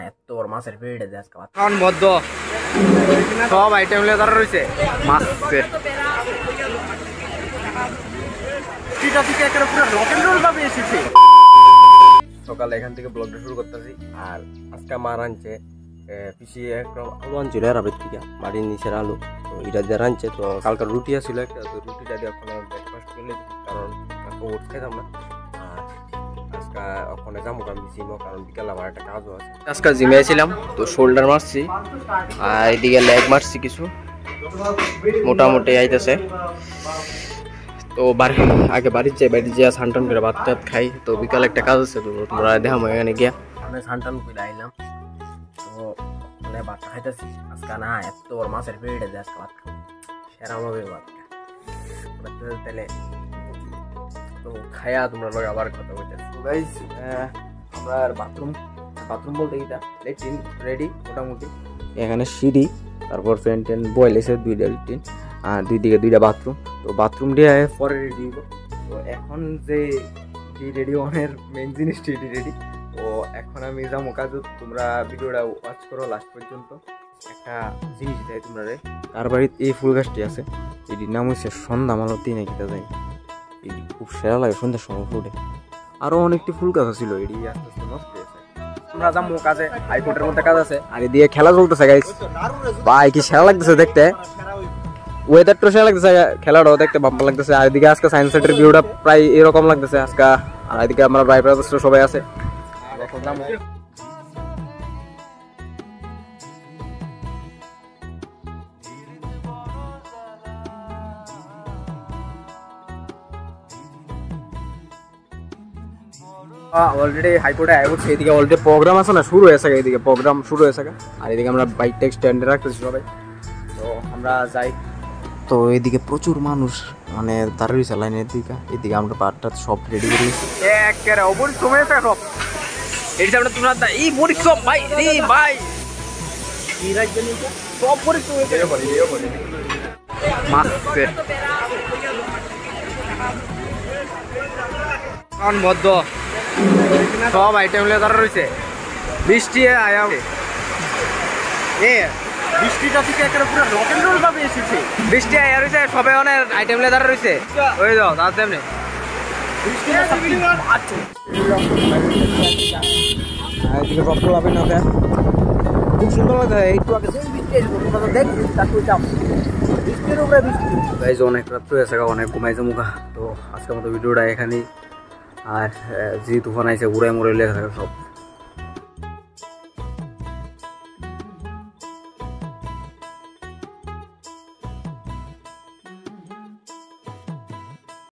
এত বড় মাছের পেড়ে দেয় আজকে কারণ বদ্ধ সব আইটেম লেদার রয়েছে মাছের সকালে এখান থেকে ব্লগটা শুরু করতেছি। আর আজকে মা রাঁধছে পিছিয়ে একদম আলু আনছিল রাবের থেকে মাটির নিচের আলু, তো এটা দিয়ে রাঁধছে। তো কালকার রুটি আসছিল একটা, তো রুটিটা দিয়ে এখন ব্রেকফাস্ট করে কারণ ওটস খাইতাম না। আর আজকে ওখানে যাবো আমি জিমও, কারণ বিকালে আমার একটা কাজও আছে। আজকে জিমে ছিলাম, তো শোল্ডার মারছি আর এদিকে লেগ মারছি কিছু, মোটামুটি আইতেছে। তো আগে বাড়ির যাই স্নান টান করে ভাত টাত খাই। তো বিকালে একটা কাজ আছে, তো তোমরা দেখাম এখানে গিয়া আমি স্নান টান করে আইলাম। তো মানে ভাতটা খাইতেছি আজকে না এত বড় মাছের পেড়ে দেয় আজকে ভাত খাবো, সেরা হবে ভাতটা তাহলে। তো খাইয়া তোমরা লোক আবার কথা বলতেছি। তো গাইস আমরা বাথরুম বলতে গিয়ে লেট্রিন রেডি মোটামুটি। এখানে সিঁড়ি, তারপর ফ্যান ট্যান বয়েল এসে 2টা লেট্রিন আর 2 দিকে 2টা বাথরুম। তো বাথরুম দিয়ে পরে রেডি হইব। তো এখন যে রেডি অনের মেন জিনিসটি রেডি। তো এখন আমি যাবো কাজ, তোমরা ভিডিওটা ওয়াচ করো লাস্ট পর্যন্ত। একটা জিনিস দেয় তোমরা রে, কার বাড়িতে এই ফুল গাছটি আছে, এটির নাম হচ্ছে সন্ধ্যা মালতী নাকি তা যাই। এটি খুব সেরা লাগে সন্ধ্যার সময় ফুটে। আরো অনেকটি ফুল গাছ ছিল, এটি আস্তে আস্তে নষ্ট হয়েছে। আমরা যাবো কাজে, হাইকোর্টের মধ্যে কাজ আছে। আর এদিকে খেলা চলতেছে গাইস, ভাই কি সেরা লাগতেছে দেখতে, ওয়েদারটা সেরা লাগতেছে, খেলাটাও দেখতে ভালো লাগতেছে। আর এদিকে আজকে সায়েন্স সেন্টারের ভিউটা প্রায় এরকম লাগতেছে আজকে। আর এদিকে আমরা ভাই ব্রাদার্স সবাই আছে। অলরেডি হাইকোর্টে আয় হচ্ছে, এদিকে অলরেডি প্রোগ্রাম আছে না, শুরু হয়েছে, এদিকে প্রোগ্রাম শুরু হয়েছে। আর এদিকে আমরা বাইকটা স্ট্যান্ডে রাখতেছি সবাই। তো আমরা যাই। তো এদিকে প্রচুর মানুষ মানে দাঁড়িয়ে রয়েছে লাইনের দিকে। এদিকে আমরা পাটটা সব রেডি করে একেবারে অপরিশ্রম হয়েছে সব। এর সামনে তোমরা এই পরিশ্রম ভাই রে ভাই, কি রাখবেন এটা সব পরিশ্রম হয়েছে মাছের কারণ বদ্ধ সব আইটেম লেদার রয়েছে। বৃষ্টি আয়া বৃষ্টিটা থেকে একটা পুরো রক এন্ড রোল ভাবে এসেছে। বৃষ্টি আয়া রয়েছে, সবে অনেক আইটেম লেদার রয়েছে। ওই যাও তার তেমনি বৃষ্টিটা আচ্ছা এদিকে রক লাভে না দেয়, খুব সুন্দর লাগে। একটু আগে বৃষ্টি এসেছিল, তোমরা তো দেখছি তারপর যাও বৃষ্টির উপরে বৃষ্টি। গাইজ অনেক রাত্র হয়েছে, অনেক ঘুমাইছে মুখা। তো আজকের মতো ভিডিওটা এখানেই। আর যে তুফান আইছে উড়াই মুড়ে লেখা থাকে সব।